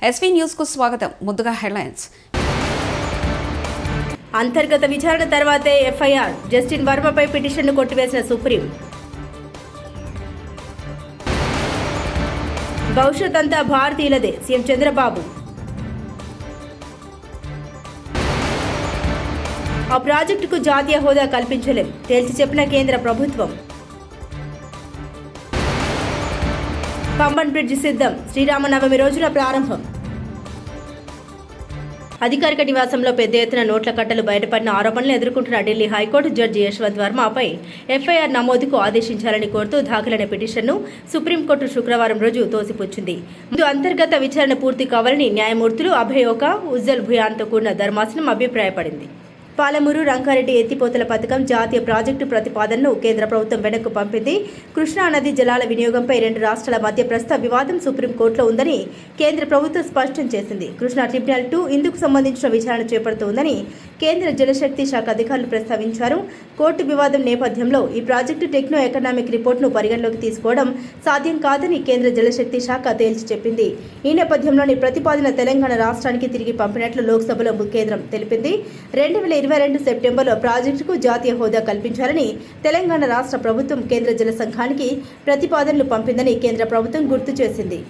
SV news కు స్వాగతం. ముందుగా హెడ్లైన్స్. అంతర్గత విచారణ తర్వాతే ఎఫ్ఐఆర్. జస్టిన్ వర్మపై పిటిషన్ను కొట్టివేసిన సుప్రీం. భవిష్యత్ అంతా భారతీయులదే సీఎం చంద్రబాబు. ఆ ప్రాజెక్టుకు జాతీయ హోదా కల్పించలేం తేల్చి చెప్పిన కేంద్ర ప్రభుత్వం. పంబన్ బ్రిడ్జి సిద్ధం, శ్రీరామనవమి రోజున ప్రారంభం. అధికారిక నివాసంలో పెద్ద ఎత్తున నోట్ల కట్టలు బయటపడిన ఆరోపణలు ఎదుర్కొంటున్న ఢిల్లీ హైకోర్టు జడ్జి యశ్వంత్ వర్మపై ఎఫ్ఐఆర్ నమోదుకు ఆదేశించాలని కోరుతూ దాఖలైన పిటిషన్ను సుప్రీంకోర్టు శుక్రవారం రోజు తోసిపుచ్చింది. ముందు అంతర్గత విచారణ పూర్తి కావాలని న్యాయమూర్తులు అభయ్ ఓకా, ఉజ్జల్ భుయాన్తో కూడిన ధర్మాసనం అభిప్రాయపడింది. పాలమూరు రంగారెడ్డి ఎత్తిపోతల పథకం జాతీయ ప్రాజెక్టు ప్రతిపాదనను కేంద్ర ప్రభుత్వం వెనక్కు పంపింది. కృష్ణా నది జలాల వినియోగంపై రెండు రాష్ట్రాల మధ్య ప్రస్తుత వివాదం సుప్రీంకోర్టులో ఉందని కేంద్ర ప్రభుత్వం స్పష్టం చేసింది. కృష్ణా ట్రిబ్యునల్ 2 ఇందుకు సంబంధించిన విచారణ చేపడుతోందని కేంద్ర జలశక్తి శాఖ అధికారులు ప్రస్తావించారు. కోర్టు వివాదం నేపథ్యంలో ఈ ప్రాజెక్టు టెక్నో ఎకనామిక్ రిపోర్టును పరిగణలోకి తీసుకోవడం సాధ్యం కాదని కేంద్ర జలశక్తి శాఖ తేల్చి చెప్పింది. ఈ నేపథ్యంలోని ప్రతిపాదన తెలంగాణ రాష్ట్రానికి తిరిగి పంపినట్లు లోక్సభలో కేంద్రం తెలిపింది. 2022 సెప్టెంబర్లో ప్రాజెక్టుకు జాతీయ హోదా కల్పించాలని తెలంగాణ రాష్ట్ర ప్రభుత్వం కేంద్ర జల సంఘానికి ప్రతిపాదనలు పంపిందని కేంద్ర ప్రభుత్వం గుర్తు చేసింది.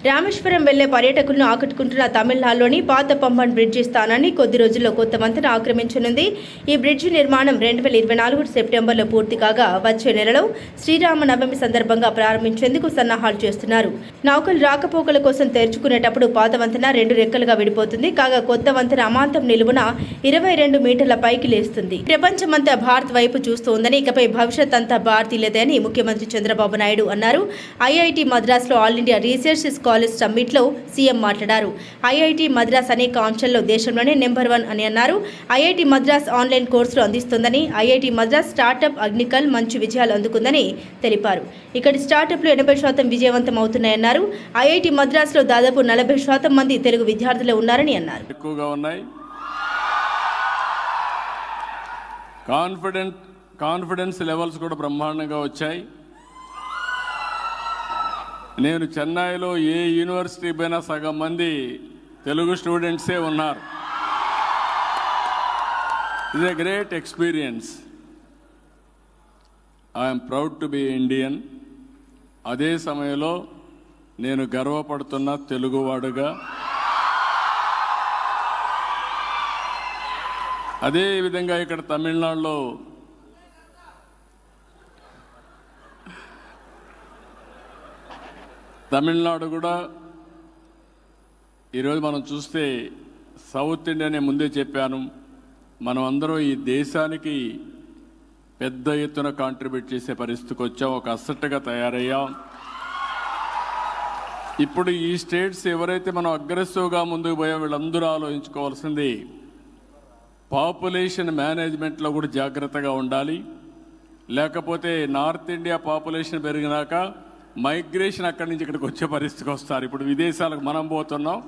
రామేశ్వరం వెళ్లే పర్యాటకులను ఆకట్టుకుంటున్న తమిళనాడులోని పాత పంబన్ బ్రిడ్జి స్థానాన్ని కొద్ది రోజుల్లో కొత్త వంతెన ఆక్రమించనుంది. ఈ బ్రిడ్జి నిర్మాణం 2024 సెప్టెంబర్లో పూర్తి కాగా వచ్చే నెలలో శ్రీరామనవమి సందర్భంగా ప్రారంభించేందుకు సన్నాహాలు చేస్తున్నారు. నౌకలు రాకపోకల కోసం తెరుచుకునేటప్పుడు పాత వంతెన 2 రెక్కలుగా విడిపోతుంది. కాగా కొత్త వంతెన అమాంతం నిలువున 22 మీటర్ల పైకి లేస్తుంది. ప్రపంచమంతా భారత్ వైపు చూస్తోందని, ఇకపై భవిష్యత్ అంతా భారతీయులదే అని ముఖ్యమంత్రి చంద్రబాబు నాయుడు అన్నారు. ఐఐటి మద్రాస్లో ఆల్ ఇండియా రీసెర్చ్ కాలేజ్ సమ్మిట్లో సీఎం మాట్లాడారు. ఐఐటి మద్రాస్ అనేక అంశాల్లో దేశంలోనే నెంబర్ 1 అని అన్నారు. ఐఐటి మద్రాస్ ఆన్లైన్ కోర్సులు అందిస్తుందని, ఐఐటి మద్రాస్ స్టార్టప్ అగ్నికల్ మంచి విజయాలు అందుకుందని తెలిపారు. ఇక్కడి స్టార్టప్లు 80% విజయవంతం అవుతున్నాయన్నారు. ఐఐటి మద్రాస్లో దాదాపు 40% మంది తెలుగు విద్యార్థులు ఉన్నారని అన్నారు. ఎక్కువగా ఉన్నాయి. కాన్ఫిడెన్స్ లెవెల్స్ కూడా బ్రహ్మాండంగా వచ్చాయి. నేను చెన్నైలో ఏ యూనివర్సిటీ పైన సగం మంది తెలుగు స్టూడెంట్సే ఉన్నారు. It's a great experience. I'm proud to be Indian. అదే సమయంలో నేను గర్వపడుతున్న తెలుగువాడుగా. అదేవిధంగా ఇక్కడ తమిళనాడులో కూడా ఈరోజు మనం చూస్తే సౌత్ ఇండియానే ముందే చెప్పాను, మనం అందరం ఈ దేశానికి పెద్ద ఎత్తున కాంట్రిబ్యూట్ చేసే పరిస్థితికి వచ్చాం. ఒక అసెట్గా తయారయ్యాం. ఇప్పుడు ఈ స్టేట్స్ ఎవరైతే మనం అగ్రెసివ్గా ముందుకు పోయాం వీళ్ళందరూ ఆలోచించుకోవాల్సింది పాపులేషన్ మేనేజ్మెంట్లో కూడా జాగ్రత్తగా ఉండాలి. లేకపోతే నార్త్ ఇండియా పాపులేషన్ పెరిగినాక మైగ్రేషన్ అక్కడి నుంచి ఇక్కడికి వచ్చే పరిస్థితికి వస్తారు. ఇప్పుడు విదేశాలకు మనం పోతున్నాం,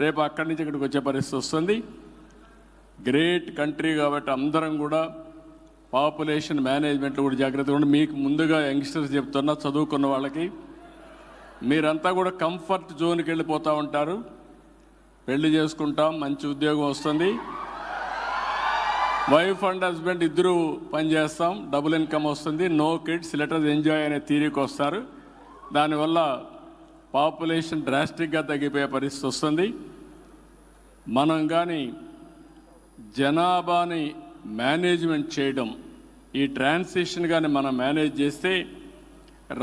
రేపు అక్కడి నుంచి ఇక్కడికి వచ్చే పరిస్థితి వస్తుంది. గ్రేట్ కంట్రీ కాబట్టి అందరం కూడా పాపులేషన్ మేనేజ్మెంట్లో కూడా జాగ్రత్తగా ఉండి, మీకు ముందుగా యంగ్స్టర్స్ చెప్తున్నా, చదువుకున్న వాళ్ళకి మీరంతా కూడా కంఫర్ట్ జోన్కి వెళ్ళిపోతూ ఉంటారు. పెళ్లి చేసుకుంటాం, మంచి ఉద్యోగం వస్తుంది, వైఫ్ అండ్ హస్బెండ్ ఇద్దరు పనిచేస్తాం, డబుల్ ఇన్కమ్ వస్తుంది, no kids let us enjoy అనే థియరీకి వస్తారు. దానివల్ల పాపులేషన్ డ్రాస్టిక్గా తగ్గిపోయే పరిస్థితి వస్తుంది. మనం కానీ జనాభాని మేనేజ్మెంట్ చేయడం, ఈ ట్రాన్సిషన్ కానీ మనం మేనేజ్ చేస్తే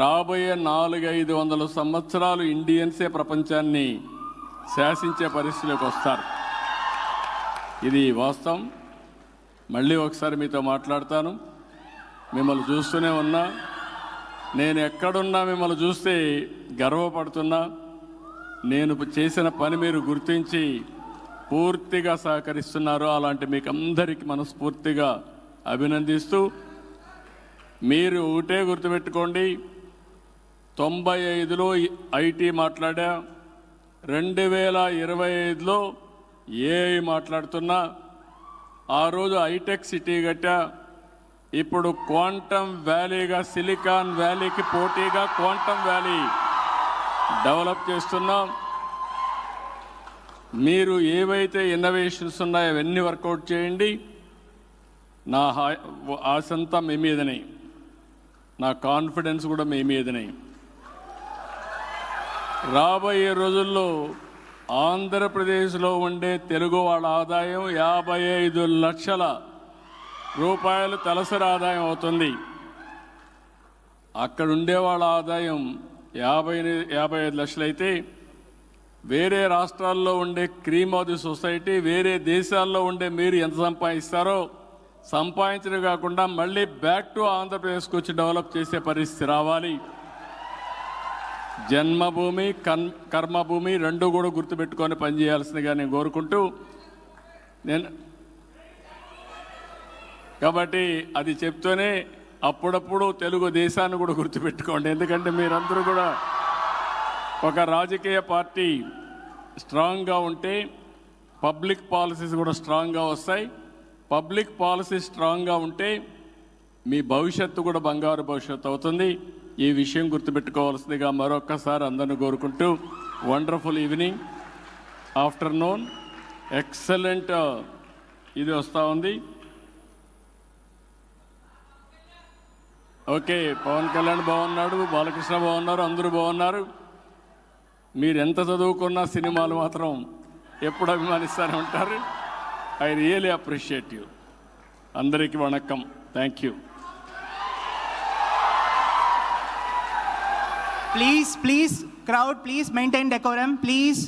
రాబోయే 400-500 సంవత్సరాలు ఇండియన్సే ప్రపంచాన్ని శాసించే పరిస్థితిలోకి వస్తారు. ఇది వాస్తవం. మళ్ళీ ఒకసారి మీతో మాట్లాడతాను. మిమ్మల్ని చూస్తూనే ఉన్నా, నేను ఎక్కడున్నా మిమ్మల్ని చూస్తే గర్వపడుతున్నా. నేను చేసిన పని మీరు గుర్తించి పూర్తిగా సహకరిస్తున్నారు. అలాంటి మీకు అందరికీ మనస్ఫూర్తిగా అభినందిస్తూ, మీరు ఒకటే గుర్తుపెట్టుకోండి, 95లో ఐటీ మాట్లాడా, 2025లో ఏఐ మాట్లాడుతున్నా. ఆ రోజు హైటెక్ సిటీ కట్టా, ఇప్పుడు క్వాంటమ్ వ్యాలీగా, సిలికాన్ వ్యాలీకి పోటీగా క్వాంటమ్ వ్యాలీ డెవలప్ చేస్తున్నాం. మీరు ఏవైతే ఇన్నోవేషన్స్ ఉన్నాయో అవన్నీ వర్కౌట్ చేయండి. నా ఆశంతా మీ మీదనే, నా కాన్ఫిడెన్స్ కూడా మీ మీదనే. రాబోయే రోజుల్లో ఆంధ్రప్రదేశ్లో ఉండే తెలుగు వాళ్ళ ఆదాయం 55 లక్షల రూపాయలు తలసరి ఆదాయం అవుతుంది. అక్కడ ఉండే వాళ్ళ ఆదాయం 55 లక్షలు అయితే, వేరే రాష్ట్రాల్లో ఉండే క్రీమ్ ఆఫ్ ది సొసైటీ, వేరే దేశాల్లో ఉండే మీరు ఎంత సంపాదిస్తారో సంపాదించడం కాకుండా మళ్ళీ బ్యాక్ టు ఆంధ్రప్రదేశ్కి వచ్చి డెవలప్ చేసే పరిస్థితి రావాలి. జన్మభూమి కర్మభూమి రెండు కూడా గుర్తుపెట్టుకొని పనిచేయాల్సిందిగా నేను కోరుకుంటూ, కాబట్టి అది చెప్తూనే అప్పుడప్పుడు తెలుగు దేశాన్ని కూడా గుర్తుపెట్టుకోండి. ఎందుకంటే మీరందరూ కూడా ఒక రాజకీయ పార్టీ స్ట్రాంగ్గా ఉంటే పబ్లిక్ పాలసీస్ కూడా స్ట్రాంగ్గా వస్తాయి. పబ్లిక్ పాలసీ స్ట్రాంగ్గా ఉంటే మీ భవిష్యత్తు కూడా బంగారు భవిష్యత్తు అవుతుంది. ఈ విషయం గుర్తుపెట్టుకోవాల్సిందిగా మరొక్కసారి అందరిని కోరుకుంటూ, వండర్ఫుల్ ఈవినింగ్, ఆఫ్టర్నూన్, ఎక్సలెంట్ ఇది వస్తూ ఉంది. ఓకే, పవన్ కళ్యాణ్ బాగున్నాడు, బాలకృష్ణ బాగున్నారు, అందరూ బాగున్నారు. మీరు ఎంత చదువుకున్నా సినిమాలు మాత్రం ఎప్పుడు అభిమానిస్తూనే ఉంటారు. I really appreciate you. అందరికీ వణక్కం. Thank you. Please, crowd, please maintain decorum, please.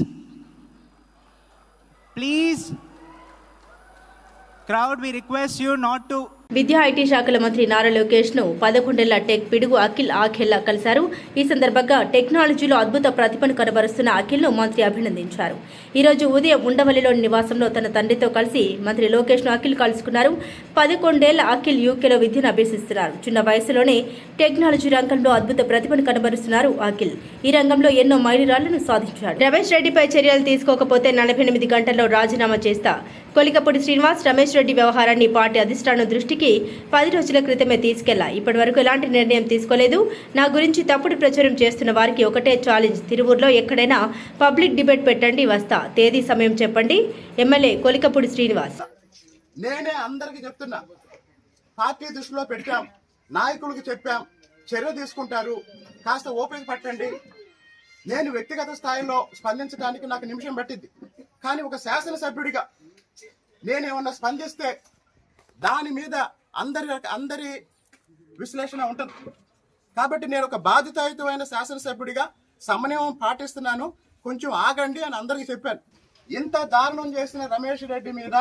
Crowd, we request you not to. విద్యా ఐటీ శాఖల మంత్రి నారా లోకేష్ ను 11 టెక్ పిడుగు అఖిల్ ఆఖెల్లా కలిశారు. ఈ సందర్భంగా టెక్నాలజీలో అద్భుత ప్రతిభను కనబరుస్తున్న అఖిల్ ను మంత్రి అభినందించారు. ఈ రోజు ఉదయం ఉండవల్లిలోని నివాసంలో తన తండ్రితో కలిసి మంత్రి లోకేష్ ను అఖిల్ కలుసుకున్నారు. 11 అఖిల్ యూకేలో విద్యను అభ్యసిస్తున్నారు. చిన్న వయసులోనే టెక్నాలజీ రంగంలో అద్భుత ప్రతిభను కనబరుస్తున్నారు అఖిల్. ఈ రంగంలో ఎన్నో మైలురాళ్లను సాధించారు. రమేష్ రెడ్డిపై చర్యలు తీసుకోకపోతే 48 గంటల్లో రాజీనామా చేస్తా. కొలికపూడి శ్రీనివాస్ రమేష్ రెడ్డి వ్యవహారాన్ని పార్టీ అధిష్టానం దృష్టికి 10 రోజుల క్రితమే తీసుకెళ్లా. ఇప్పటి వరకు ఎలాంటి నిర్ణయం తీసుకోలేదు. నా గురించి తప్పుడు ప్రచారం చేస్తున్న వారికి ఒకటే ఛాలెంజ్, తిరువూరులో ఎక్కడైనా పబ్లిక్ డిబేట్ పెట్టండి, వస్తా. తేదీ సమయం చెప్పండి. ఎమ్మెల్యే కొలికపూడి శ్రీనివాస్. నేనే అందరికీ చెప్తున్నా, పార్టీ దృష్టిలో పెట్టాం, నాయకులకు చెప్పాం, చర్య తీసుకుంటారు, కాస్త ఓపిక పట్టండి. నేను వ్యక్తిగత స్థాయిలో స్పందించడానికి నాకు నిమిషం పట్టింది. కానీ ఒక శాసనసభ్యుడిగా నేనేమన్నా స్పందిస్తే దాని మీద అందరి విశ్లేషణ ఉంటుంది. కాబట్టి నేను ఒక బాధ్యతాయుతమైన శాసనసభ్యుడిగా సమన్వయం పాటిస్తున్నాను, కొంచెం ఆగండి అని అందరికీ చెప్పాను. ఇంత దారుణం చేసిన రమేష్ రెడ్డి మీద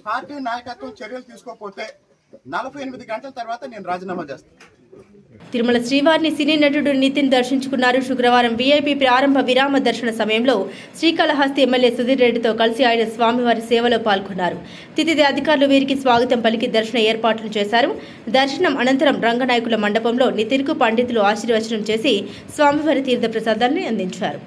పార్టీ నాయకత్వం చర్యలు తీసుకోకపోతే 48 గంటల తర్వాత నేను రాజీనామా చేస్తాను. తిరుమల శ్రీవారిని సినీ నటుడు నితిన్ దర్శించుకున్నారు. శుక్రవారం వీఐపీ ప్రారంభ విరామ దర్శన సమయంలో శ్రీకాళహస్తి ఎమ్మెల్యే సుధీర్ రెడ్డితో కలిసి ఆయన స్వామివారి సేవలో పాల్గొన్నారు. తితిది అధికారులు వీరికి స్వాగతం పలికి దర్శన ఏర్పాట్లు చేశారు. దర్శనం అనంతరం రంగనాయకుల మండపంలో నితిన్కు పండితులు ఆశీర్వచనం చేసి స్వామివారి తీర్థ ప్రసాదాన్ని అందించారు.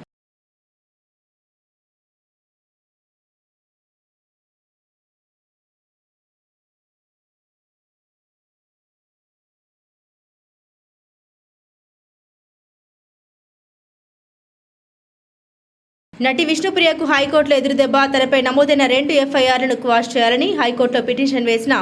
నటి విష్ణుప్రియకు హైకోర్టులో ఎదురుదెబ్బ. తనపై నమోదైన 2 ఎఫ్ఐఆర్లను క్వాష్ చేయాలని హైకోర్టులో పిటిషన్ వేసిన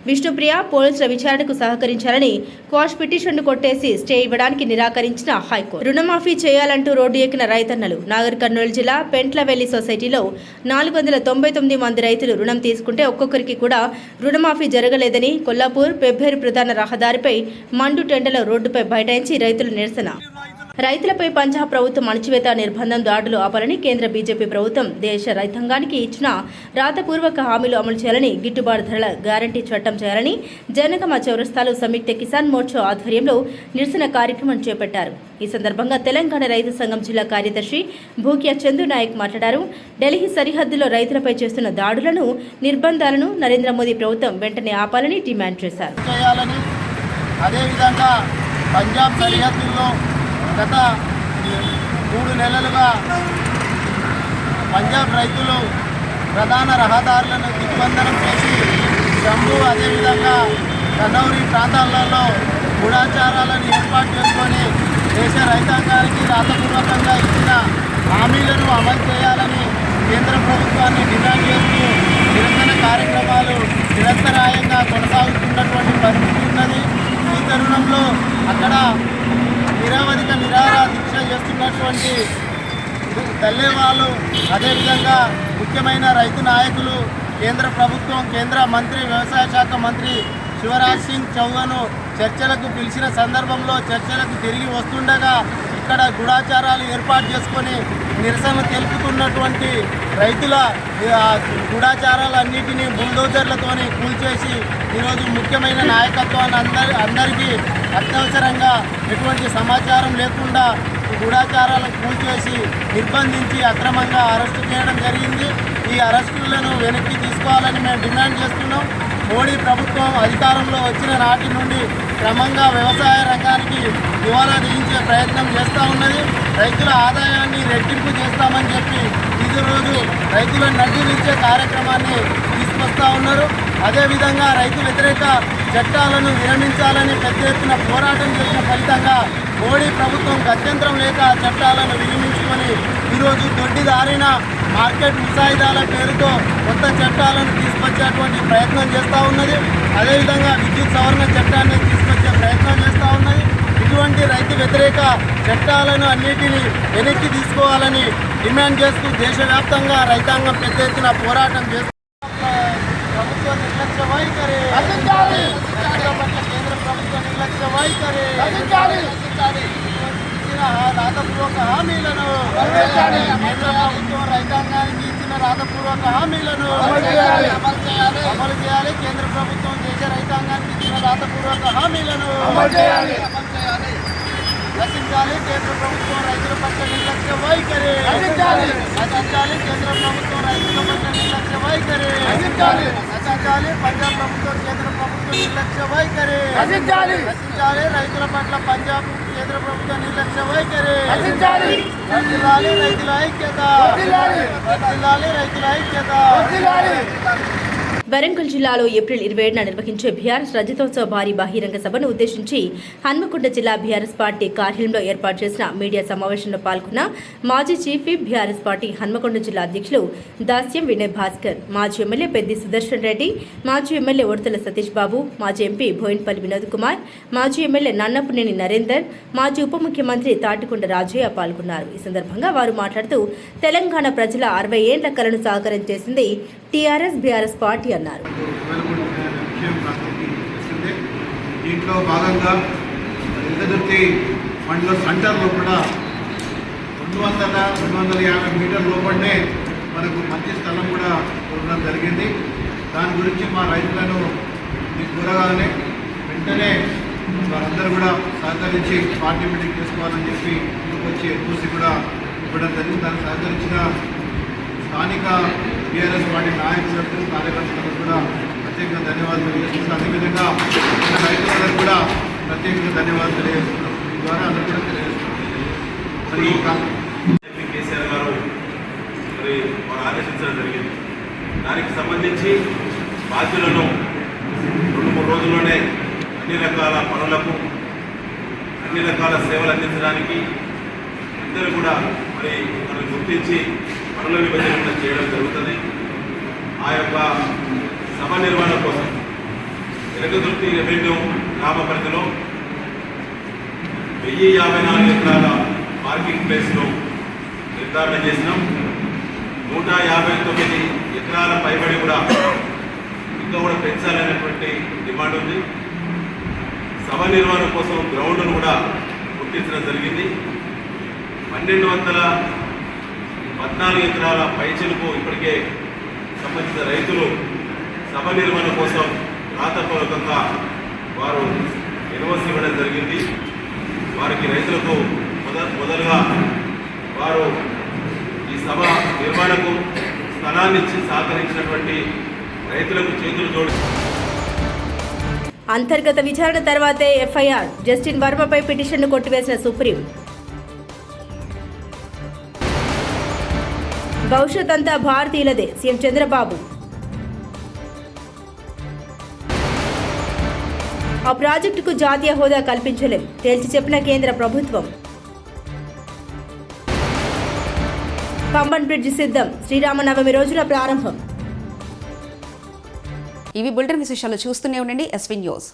విష్ణుప్రియ పోలీసుల విచారణకు సహకరించాలని క్వాష్ పిటిషన్ను కొట్టేసి స్టే ఇవ్వడానికి నిరాకరించిన హైకోర్టు. రుణమాఫీ చేయాలంటూ రోడ్డు ఎక్కిన రైతన్నలు. నాగర్ కర్నూలు జిల్లా పెంట్లవెల్లి సొసైటీలో 499 మంది రైతులు రుణం తీసుకుంటే ఒక్కొక్కరికి కూడా రుణమాఫీ జరగలేదని కొల్లాపూర్ పెబ్బేరు ప్రధాన రహదారిపై మండు టెండలో రోడ్డుపై బైఠాయించి రైతులు నిరసన. రైతులపై పంజాబ్ ప్రభుత్వం అణచివేత నిర్బంధం దాడులు ఆపాలని కేంద్ర బీజేపీ ప్రభుత్వం దేశ రైతాంగానికి ఇచ్చిన రాతపూర్వక హామీలు అమలు చేయాలని, గిట్టుబాటు ధరల గ్యారంటీ చట్టం చేయాలని జనగామ చౌరస్తాలో సంయుక్త కిసాన్ మోర్చా ఆధ్వర్యంలో నిరసన కార్యక్రమం చేపట్టారు. ఈ సందర్భంగా తెలంగాణ రైతు సంఘం జిల్లా కార్యదర్శి భూక్యా చందు నాయక్ మాట్లాడారు. ఢిల్లీ సరిహద్దులో రైతులపై చేస్తున్న దాడులను, నిర్బంధాలను నరేంద్ర మోదీ ప్రభుత్వం వెంటనే ఆపాలని డిమాండ్ చేశారు. పంజాబ్ సరిహద్దుల్లో గత 3 నెలలుగా పంజాబ్ రైతులు ప్రధాన రహదారులను దిగ్బంధనం చేసి జమ్మూ అదేవిధంగా కనౌరి ప్రాంతాలలో గూఢాచారాలను ఏర్పాటు చేసుకొని దేశ రైతాంగానికి రాతపూర్వకంగా ఇచ్చిన హామీలను అమలు చేయాలని కేంద్ర దల్లేవాళ్ళు, అదేవిధంగా ముఖ్యమైన రైతు నాయకులు, కేంద్ర ప్రభుత్వం, కేంద్ర మంత్రి, వ్యవసాయ శాఖ మంత్రి శివరాజ్ సింగ్ చౌహాన్ చర్చలకు పిలిచిన సందర్భంలో చర్చలకు తిరిగి వస్తుండగా ఇక్కడ గూఢాచారాలు ఏర్పాటు చేసుకొని నిరసన తెలుపుతున్నటువంటి రైతుల గూఢాచారాలన్నిటినీ బుల్డోజర్లతోని కూల్చేసి ఈరోజు ముఖ్యమైన నాయకత్వాన్ని అందరికీ అత్యవసరంగా ఎటువంటి సమాచారం లేకుండా గూఢాచారాలను కూల్చేసి నిర్బంధించి అక్రమంగా అరెస్టు చేయడం జరిగింది. ఈ అరెస్టులను వెనక్కి తీసుకోవాలని మేము డిమాండ్ చేస్తున్నాం. మోడీ ప్రభుత్వం అధికారంలో వచ్చిన నాటి నుండి క్రమంగా వ్యవసాయ రంగానికి దివాలా తీయించే ప్రయత్నం చేస్తూ ఉన్నది. రైతుల ఆదాయాన్ని రెట్టింపు చేస్తామని చెప్పి ఇది రోజు రైతులను నడ్డిరించే కార్యక్రమాన్ని తీసుకొస్తూ ఉన్నారు. అదేవిధంగా రైతు వ్యతిరేక చట్టాలను విరమించాలని పెద్ద ఎత్తున పోరాటం చేసిన ఫలితంగా మోడీ ప్రభుత్వం గత్యంతరం లేక చట్టాలను విరమించుకొని ఈరోజు దొడ్డిదారిన మార్కెట్ ముసాయిదాల పేరుతో కొత్త చట్టాలను తీసుకొచ్చేటువంటి ప్రయత్నం చేస్తూ ఉన్నది. అదేవిధంగా విద్యుత్ సవరణ చట్టాన్ని తీసుకొచ్చే ప్రయత్నం చేస్తూ ఉన్నది. ఇటువంటి రైతు వ్యతిరేక చట్టాలను అన్నిటినీ వెనక్కి తీసుకోవాలని డిమాండ్ చేస్తూ దేశవ్యాప్తంగా రైతాంగం పెద్ద ఎత్తున పోరాటం చేస్తూ ప్రభుత్వ నిర్లక్ష్య వైఖరి కేంద్ర ప్రభుత్వ నిర్లక్ష్య వైఖరి రాతపూర్వక హామీలను కేంద్ర ప్రభుత్వం రైతాంగానికి ఇచ్చిన రాతపూర్వక హామీలను అమలు చేయాలి. కేంద్ర ప్రభుత్వం దేశ రైతాంగానికి ఇచ్చిన రాతపూర్వక హామీలను రచించాలి. కేంద్ర ప్రభుత్వం రైతుల పట్ల నిర్లక్ష్య వైఖరి రచించాలి. కేంద్ర ప్రభుత్వం రైతుల పట్ల నిర్లక్ష్య వైఖరి రచించాలి. పంజాబ్ ప్రభుత్వం కేంద్ర ప్రభుత్వం నిర్లక్ష్య వైఖరి రచించాలి. రైతుల పట్ల పంజాబ్ కేంద్ర ప్రభుత్వం నిర్లక్ష్య వైఖరి రచించాలి. రైతుల ఐక్యత రైతుల ఐక్యత. వరంగల్ జిల్లాలో ఏప్రిల్ 27న నిర్వహించే బీఆర్ఎస్ రజతోత్సవ భారీ బహిరంగ సభను ఉద్దేశించి హన్మకొండ జిల్లా బీఆర్ఎస్ పార్టీ కార్యాలయంలో ఏర్పాటు చేసిన మీడియా సమావేశంలో పాల్గొన్న మాజీ chief whip BRS party Hanamkonda జిల్లా అధ్యక్షులు దాస్యం వినయ్ భాస్కర్, మాజీ ఎమ్మెల్యే పెద్ది సుదర్శన్ రెడ్డి, మాజీ ఎమ్మెల్యే ఉడతల సతీష్ బాబు, మాజీ ఎంపీ బోయిన్పల్లి వినోద్ కుమార్, మాజీ ఎమ్మెల్యే నన్నపునేని నరేందర్, మాజీ ఉప ముఖ్యమంత్రి తాటికొండ రాజయ్య పాల్గొన్నారు. ఈ సందర్భంగా వారు మాట్లాడుతూ తెలంగాణ ప్రజల 60 ఏళ్ల కలను సాకారం చేసింది టీఆర్ఎస్ బీఆర్ఎస్ పార్టీ అన్నారు. దీంట్లో భాగంగా ఎల్లదుర్తి మండల సెంటర్లో కూడా 200-250 మీటర్ లోపలనే మనకు మంచి స్థలం కూడా ఉండడం జరిగింది. దాని గురించి మా రైతులను మీకు కూరగానే వెంటనే వారందరూ కూడా సహకరించి పార్టీ మీటింగ్ చేసుకోవాలని చెప్పి ముందుకు వచ్చి ఎన్ఓసి కూడా ఇవ్వడం జరిగింది. దాన్ని సహకరించిన స్థానిక బీఆర్ఎస్ పార్టీ నాయకులకు, కార్యకర్తలకు కూడా ప్రత్యేకంగా ధన్యవాదాలు తెలియజేస్తున్నాం. అదేవిధంగా రైతులందరూ కూడా ప్రత్యేకంగా ధన్యవాదాలు తెలియజేస్తున్నాం. ఈ ద్వారా అందరూ కూడా తెలియజేస్తున్నాం. మరి కేసీఆర్ గారు మరి వారు ఆదేశించడం జరిగింది. దానికి సంబంధించి బాధ్యులను 2-3 రోజుల్లోనే అన్ని రకాల పనులకు, అన్ని రకాల సేవలు అందించడానికి అందరూ కూడా మరి మనల్ని గుర్తించి పనుల విభజన చేయడం జరుగుతుంది. ఆ యొక్క సభ నిర్వహణ కోసం ఎలగదుర్తి రెవెన్యూ గ్రామ పరిధిలో 1054 ఎకరాల పార్కింగ్ ప్లేస్ను నిర్ధారణ చేసినాం. 159 ఎకరాల పైబడి కూడా ఇంకా కూడా పెంచాలనేటువంటి డిమాండ్ ఉంది. సభ నిర్వహణ కోసం గ్రౌండ్ను కూడా గుర్తించడం జరిగింది. 1214 ఎకరాల పైచిలకు ఇప్పటికే సంబంధించిన రైతులు సభ నిర్వహణ కోసం రాతపూర్వకంగా వారు ఎన్ఓసి ఇవ్వడం జరిగింది. వారికి రైతులకు మొదలుగా వారు ఈ సభ నిర్వహణకు స్థలాన్ని ఇచ్చి సహకరించినటువంటి రైతులకు చేతులు జోడి అంతర్గత విచారణ తర్వాతే ఎఫ్ఐఆర్. జస్టిన్ వర్మపై పిటిషన్ను కొట్టివేసిన సుప్రీం. భవిష్యత్ అంతా భారతీయులదే, సీఎం చంద్రబాబు. ఆ ప్రాజెక్టుకు జాతీయ హోదా కల్పించలేం, తేల్చి చెప్పిన కేంద్ర ప్రభుత్వం. పంబన్ బ్రిడ్జి సిద్ధం, శ్రీరామనవమి రోజున ప్రారంభం. ఇవి బులెటిన్ విశేషాలు. చూస్తూనే ఉండండి ఎస్వీ న్యూస్.